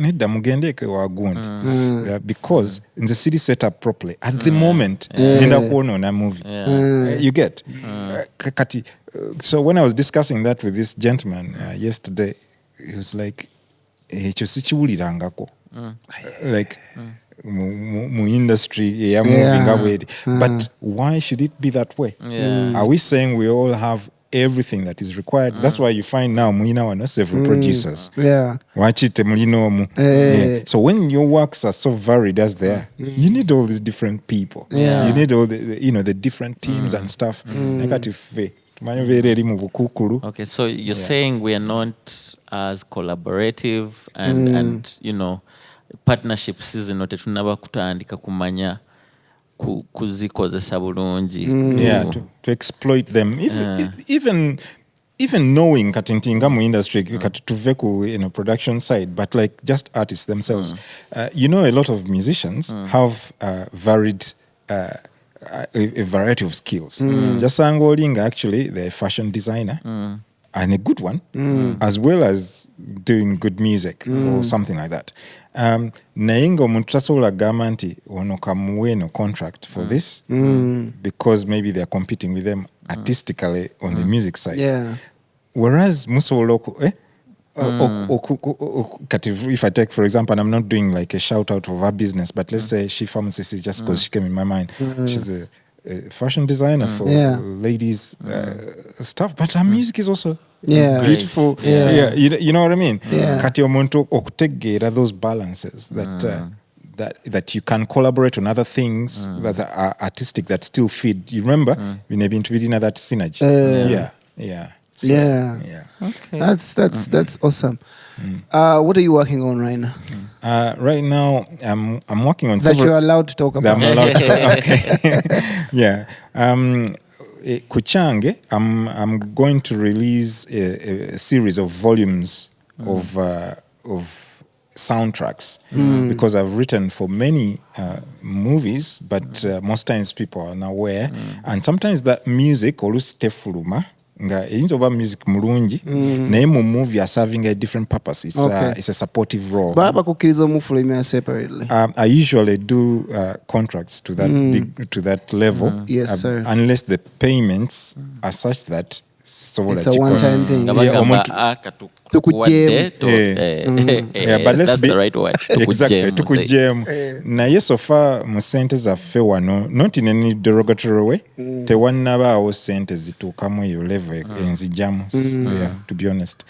because in the city set up properly at the moment, movie. You get. So when I was discussing that with this gentleman yesterday, he was like, like mu industry moving away. But why should it be that way? Are we saying we all have everything that is required? That's why you find now several producers. So when your works are so varied as they are, you need all these different people. You need all the different teams and stuff. Okay, so you're saying we are not as collaborative and partnership season note tunaba kutandika kumanya kuzikozesa bulungi. To exploit them. Even knowing katintinga mu industry katuveku production side, but like just artists themselves. A lot of musicians have varied a variety of skills. Just Sangoling, actually, they're a fashion designer and a good one, as well as doing good music or something like that. Naingo muntrasola gamanti onokamuwe no contract for this because maybe they're competing with them artistically on the music side. Whereas musoloko if I take, for example, and I'm not doing like a shout out of her business, but let's say she pharmacist just because she came in my mind. She's a fashion designer for ladies stuff, but her music is also beautiful. You know what I mean? Kati omuntu okutegeera those balances that you can collaborate on other things that are artistic that still feed. You remember we never introduced that synergy. Okay. That's awesome. What are you working on right now? Right now, I'm working on that you're allowed to talk about. I'm allowed to talk. Okay. Kuchange, I'm going to release a series of volumes of soundtracks because I've written for many movies, but most times people are unaware, and sometimes that music always tefuluma. Nga music mulungi naye mu movie are serving a different purpose. It's a supportive role. Baba kukiriza mufulumya separately. I usually do contracts to that level. Yes, sir. Unless the payments are such that it's a one-time thing. But let's that's the right word. Exactly. Tukujemu. Naye so far mu sente zaffe wano, not in any derogatory way, tewannabaawo sente zituukamu eyo level enzijamu, to be honest.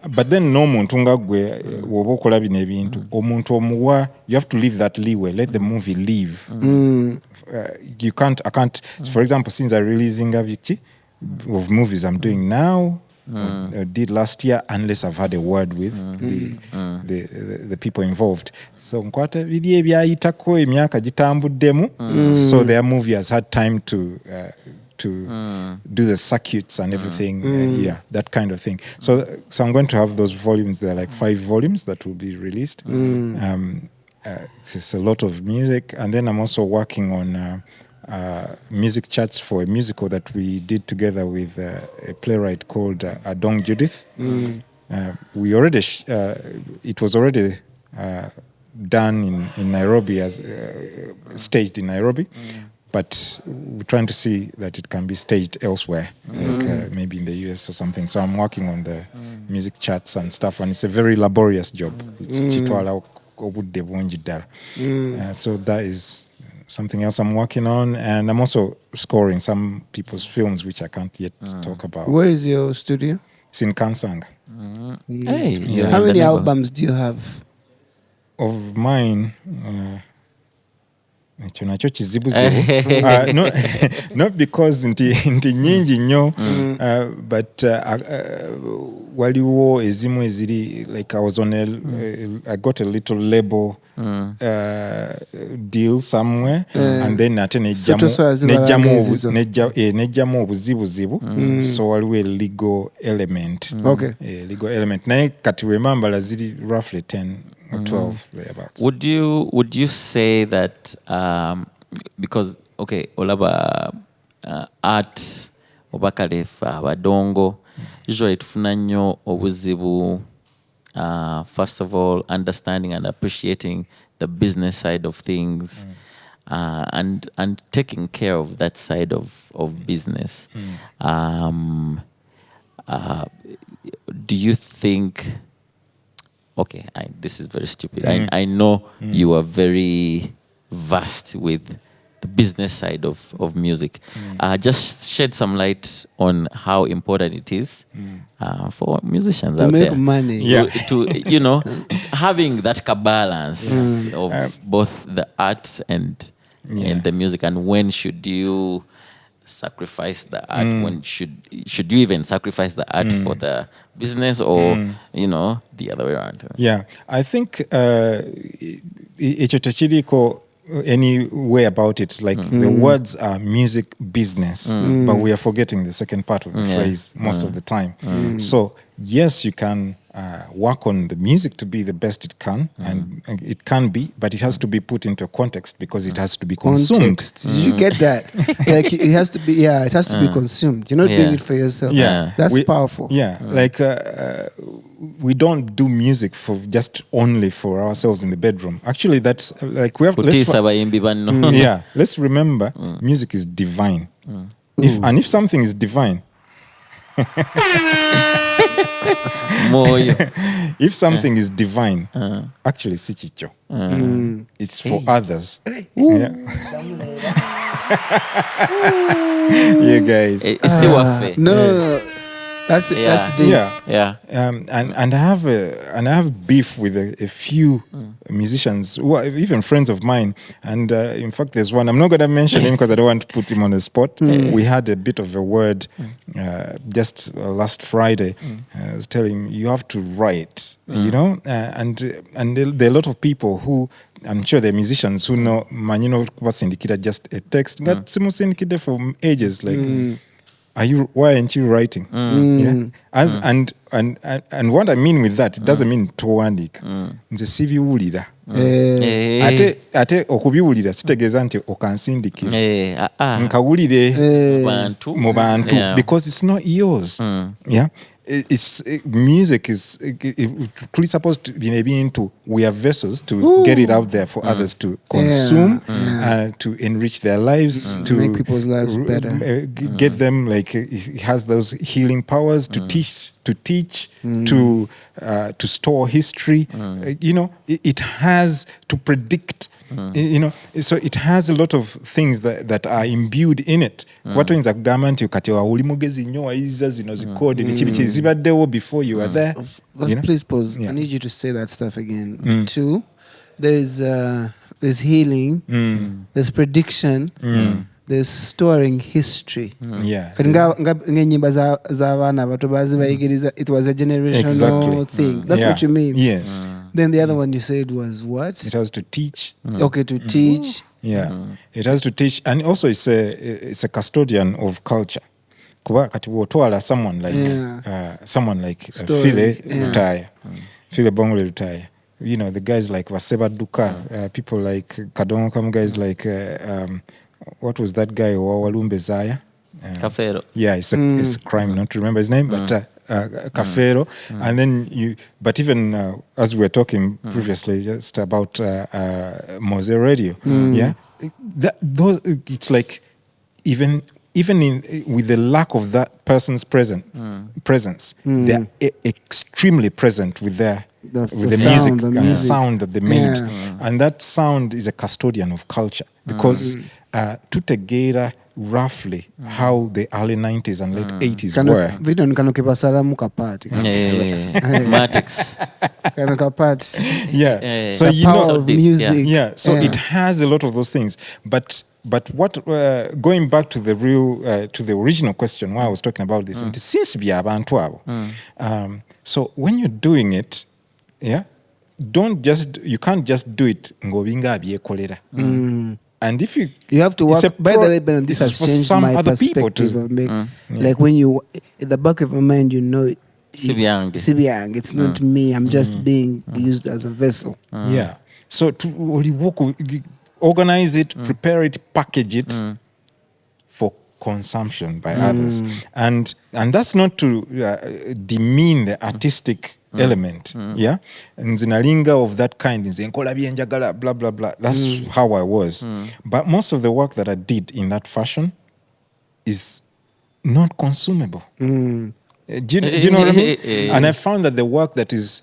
But then n'omuntu nga gwe woba okola bino ebintu, omuntu omuwa, you have to leave that leeway, let the movie live. I can't, for example, since I'm releasing of movies I'm doing now, did last year, unless I've had a word with the people involved. So nkwata bidi ebyayitako emyaka gitambuddemu, so their movie has had time to do the circuits and everything, that kind of thing. So I'm going to have those volumes. There are like 5 volumes that will be released, it's a lot of music. And then I'm also working on music charts for a musical that we did together with a playwright called Adong Judith. We already it was already done in Nairobi, as staged in Nairobi, but we're trying to see that it can be staged elsewhere, like maybe in the US or something. So I'm working on the music charts and stuff, and it's a very laborious job. So that is something else I'm working on, and I'm also scoring some people's films which I can't yet talk about. Where is your studio? It's in Kansang. Hey, How many albums do you have? Of mine, not because nti nyingi nnyo, but waliwo ezimu eziri, like I was on I got a little label deal somewhere, and then ate nejjamu obuzibuzibu, so waliwo a legal element. Legal element. Naye kati wemambala ziri roughly 10 or 12 thereabouts. Would you say that because olaba art obakalefa badongo usually tufuna nnyo obuzibu, first of all understanding and appreciating the business side of things, and taking care of that side of business. Do you think this is very stupid. I know you are very vast with the business side of music. Just shed some light on how important it is for musicians out make there. Money. To having that balance of both the art and the music, and when should you sacrifice the art? When should you even sacrifice the art for the business, or the other way around? I think ekyo tekiriko any way about it, like the words are music business, but we are forgetting the second part of the phrase most of the time. So yes, you can work on the music to be the best it can, and it can be, but it has to be put into a context, because it has to be consumed. Context. You get that? Like it has to be. It has to be consumed. You're not doing it for yourself. That's powerful. Like we don't do music for just only for ourselves in the bedroom. Actually, that's like we have. Let's remember, music is divine. If something is divine. If something is divine, actually sichicho. It's for others. You guys. No. That's deep. And I have beef with a few musicians, who are even friends of mine. And in fact, there's one, I'm not going to mention him because I don't want to put him on the spot. We had a bit of a word just last Friday. I was telling him, you have to write, and there are a lot of people who, I'm sure they're musicians who know, kubasindikira just a text. Got simusindikira for ages, like, why aren't you writing? And what I mean with that, it doesn't mean toandika. Nze sibiwulira. Ate okubiwulira kitegeeza nti okansindikira. Nkawulire mu bantu, because it's not yours. Music is truly supposed to be ebintu. We are vessels to get it out there for others to consume, to enrich their lives, to make people's lives better, get them, like it has those healing powers to teach, to store history. It has to predict. So it has a lot of things that are imbued in it. What means kugamba nti kati oli mugezi nnyo wayiza zino zikode biki zibaddewo before you were there. Please pause. I need you to say that stuff again. 2, there's healing, there's prediction, there's storing history. Ng'enyimba z'abaana abato bazibayigiriza, it was a generational thing. That's what you mean. Yes. Then the other one you said was what? It has to teach. Okay, to teach. It has to teach, and also it's a custodian of culture. Kuba kati wotwala someone like File Lutaya. File Bongole Lutaya. the guys like Vaseba Duka, people like Kadonokam, guys like what was that guy Walumbe Zaya? Kafero. Yeah, it's a crime not to remember his name, but Kafero. And then but even as we were talking previously, just about Mose Radio, it's like even with the lack of that person's presence, they're extremely present with the music and the sound that they made. And that sound is a custodian of culture because tutegeera roughly how the early 90s and late 80s were. Benon kano kibasalamu kapati. Matix. Kano kapati. Yeah. So the power of music. Yeah. So it has a lot of those things. But what going back to the original question why I was talking about this, since we are abantu abo. So when you're doing it, you can't just do it ngobinga abyekolera. And if you have to work, by the way, Benon, this has changed my perspective of like when you, in the back of your mind, Sibyang, it's not me, I'm just being used as a vessel. Yeah. So to organize it, prepare it, package it for consumption by others. And that's not to demean the artistic element, and zinalinga of that kind is blah blah blah. That's how I was. But most of the work that I did in that fashion is not consumable. Do you know what I mean? And I found that the work that is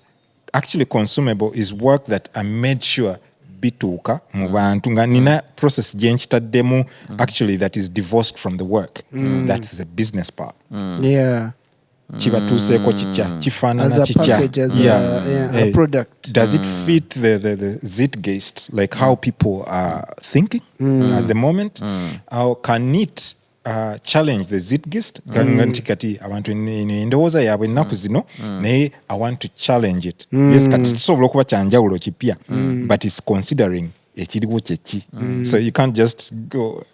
actually consumable is work that I made sure bituuka mu bantu nga nina process demo actually that is divorced from the work. That is the business part. Chibatuseeko chicha chifanana chicha a product. Does it fit the zeitgeist, like how people are thinking at the moment? Or can it challenge the zeitgeist? Kati abantu endowooza yaabwe ennaku zino naye I want to challenge it. Yes, kati tusobola okuba kyanjawulo kipya, but it's considering ekiriwo kyeki. So you can't just go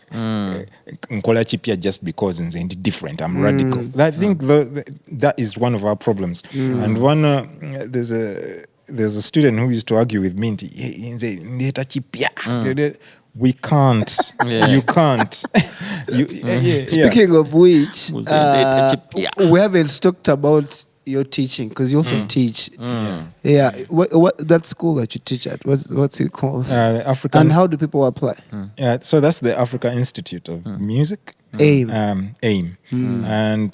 nkola kipya just because nze ndi different, I'm radical. I think that is one of our problems. And there's a student who used to argue with me nze ndeta kipya. We can't. You can't. Speaking of which, we haven't talked about your teaching, because you also teach. What that school that you teach at, what's it called? African. And how do people apply? So that's the Africa Institute of Music. AIM. And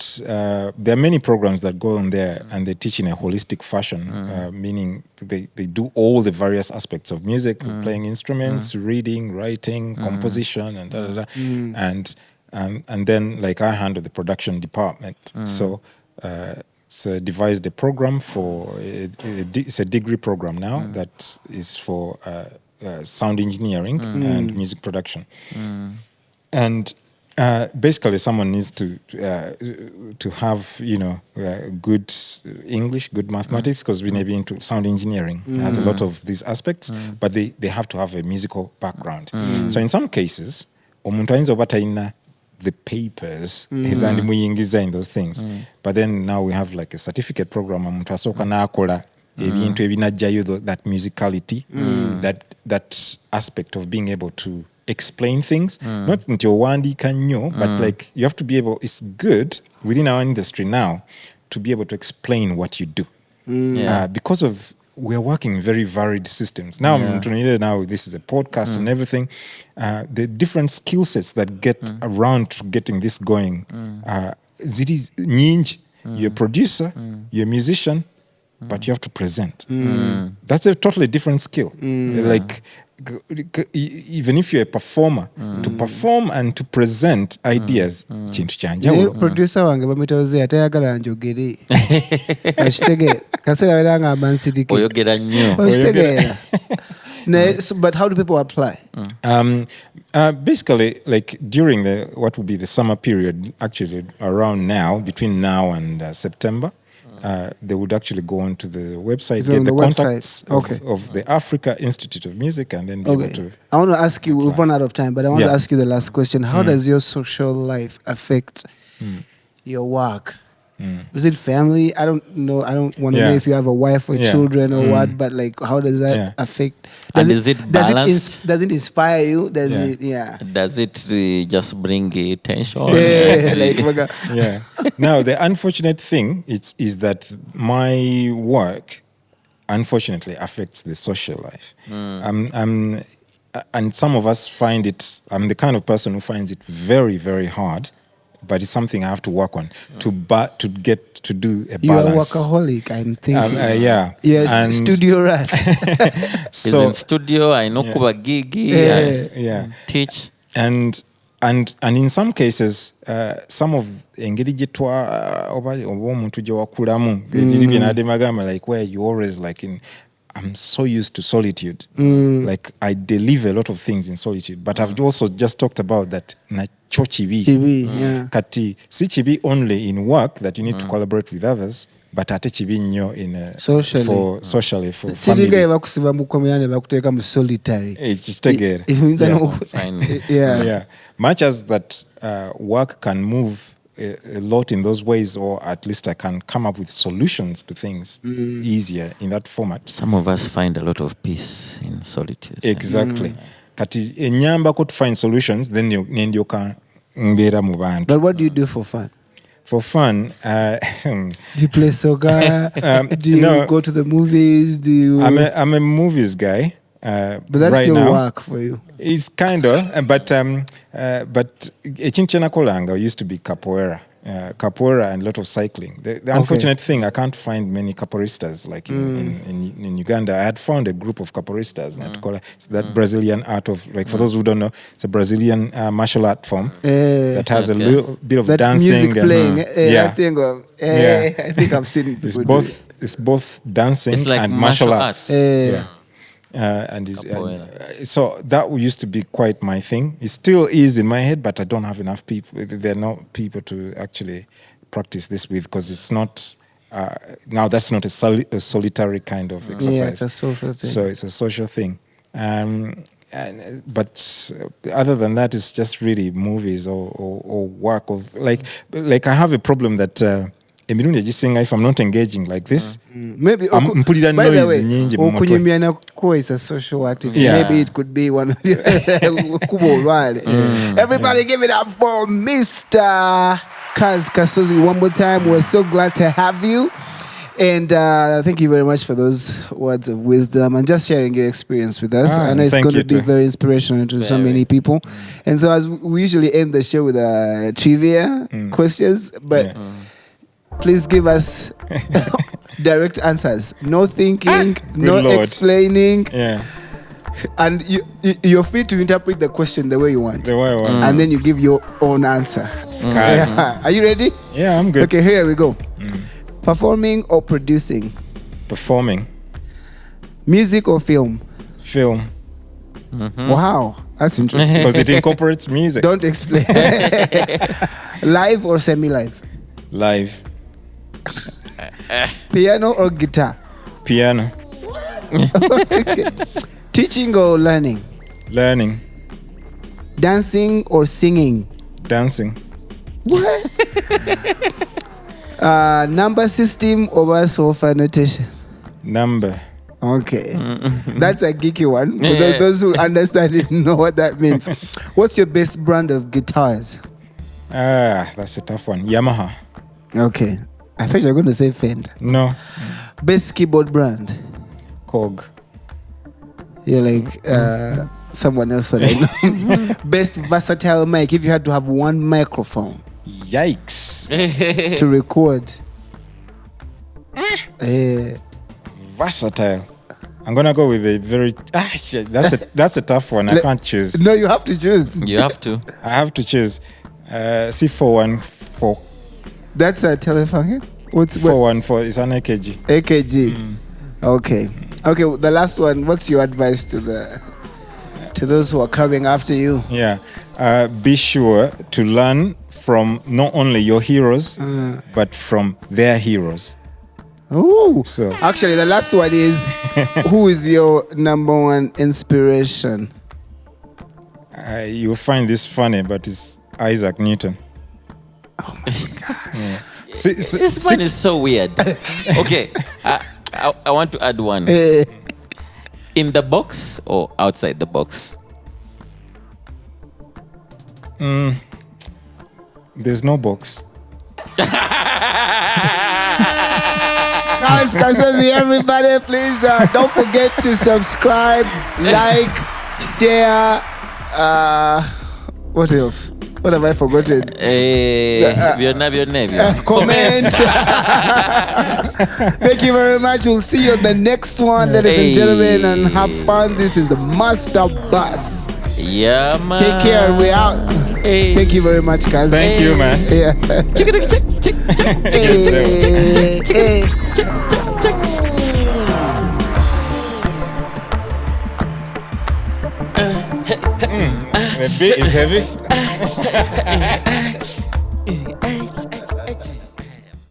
there are many programs that go on there, and they teach in a holistic fashion, meaning they do all the various aspects of music, playing instruments, reading, writing, composition, and and then like I handle the production department. So I devised a program it's a degree program now that is for sound engineering and music production. And basically, someone needs to have good English, good mathematics, because we may be into sound engineering. It has a lot of these aspects, but they have to have a musical background. So in some cases, omuntu ayinza oba talina the papers ezandi muyingiza in those things, but then now we have like a certificate program omuntu asooka n'akola ebintu ebinajjayo that musicality, that aspect of being able to explain things, not nti owandiika nnyo, but like you have to be able, it's good within our industry now to be able to explain what you do, because of we're working in very varied systems now. Now this is a podcast and everything, the different skill sets that get around to getting this going, ziri nyingi. You're a producer, you're a musician, but you have to present. That's a totally different skill. Like even if you're a performer, to perform and to present ideas, kintu kyanjawulo. Producer wange bamwitaze atayagala njogere. Ashitege kasera weranga abansitike. Oyogera nnyo. But how do people apply? Basically, like during what would be the summer period, actually around now, between now and September, they would actually go onto the website, get the contacts of the Africa Institute of Music, and then be able to... I want to ask you, we've run out of time, but I want to ask you the last question. How does your social life affect your work Is it family? I don't know. I don't want to know if you have a wife or children or what, but like, how does that affect? Is it balanced? Does it inspire you? Does it just bring tension? Now, the unfortunate thing is that my work, unfortunately, affects the social life. And some of us find it, I'm the kind of person who finds it very, very hard, but it's something I have to work on to get to do a balance. You're a workaholic, I'm thinking. Yes, and studio rat. So in studio, I know kuba gigi, teach. And in some cases, some of engeri gyetwa oba omuntu gye wakulamu like where you always like I'm so used to solitude. Like I deliver a lot of things in solitude. But I've also just talked about that na chibi. Kati si chibi only in work that you need to collaborate with others, but ate chibi nnyo in socially for family. Chibiga bakusiba mu komyane bakuteeka mu solitary. Much as that work can move a lot in those ways, or at least I can come up with solutions to things easier in that format. Some of us find a lot of peace in solitude. Exactly. Kati enyambako to find solutions, then nendyoka mbeera mu bantu. But what do you do for fun? For fun, do you play soccer? Do you go to the movies? I'm a movies guy. But that's right still now, work for you. It's kind of, but ekintu kyenakolanga used to be capoeira and a lot of cycling. The unfortunate thing, I can't find many capoeiristas like in Uganda. I had found a group of capoeiristas. It's that Brazilian art of, like, for those who don't know, it's a Brazilian martial art form that has a little bit of dancing. Music playing. I think I've seen it. It's both dancing like and martial arts. So that used to be quite my thing. It still is in my head, but I don't have enough people. There are no people to actually practice this with, because it's not. Now that's not a solitary kind of exercise. Yeah, it's a social thing. So it's a social thing. But other than that, it's just really movies or work of like I have a problem that. If I'm not engaging like this, maybe I'm putting that by noise. The way, is a social activity. Maybe it could be one of your Everybody give it up for Mr. Kaz Kasozi one more time. We're so glad to have you. And thank you very much for those words of wisdom and just sharing your experience with us. I know it's going to be very inspirational to so many people. And so as we usually end the show with trivia questions, but please give us direct answers. No thinking, no explaining. And you're free to interpret the question the way you want. And then you give your own answer. Are you ready? Yeah, I'm good. Okay, here we go. Performing or producing? Performing. Music or film? Film. Wow, that's interesting. Because it incorporates music. Don't explain. Live or semi-live? Live. Piano or guitar? Piano. Okay. Teaching or learning? Learning. Dancing or singing? Dancing. What? Number system over solfa notation? Number. Okay. That's a geeky one. For those who understand it know what that means. What's your best brand of guitars? That's a tough one. Yamaha. Okay. I thought you were going to say Fender. No. Best keyboard brand? Kog. You're like someone else that I know. Best versatile mic, if you had to have one microphone. Yikes. To record. Versatile. I'm going to go with a very... that's a tough one. I can't choose. No, you have to choose. You have to. I have to choose. C414. That's a telephone. What's 414 is an AKG. AKG. Okay. Okay, the last one. What's your advice to those who are coming after you? Yeah. Be sure to learn from not only your heroes, but from their heroes. Oh. So actually, the last one is who is your number one inspiration? You'll find this funny, but it's Isaac Newton. Oh my God. This one is so weird. Okay, I want to add one. In the box or outside the box? There's no box. Kaz Kasozi, everybody, please don't forget to subscribe, like, share. What else? What have I forgotten? Comment. Thank you very much. We'll see you on the next one, ladies and gentlemen, and have fun. This is the Master Bus. Yeah, man. Take care. We're out. Thank you very much, Kaz. Thank you, man. Yeah. The beat is heavy.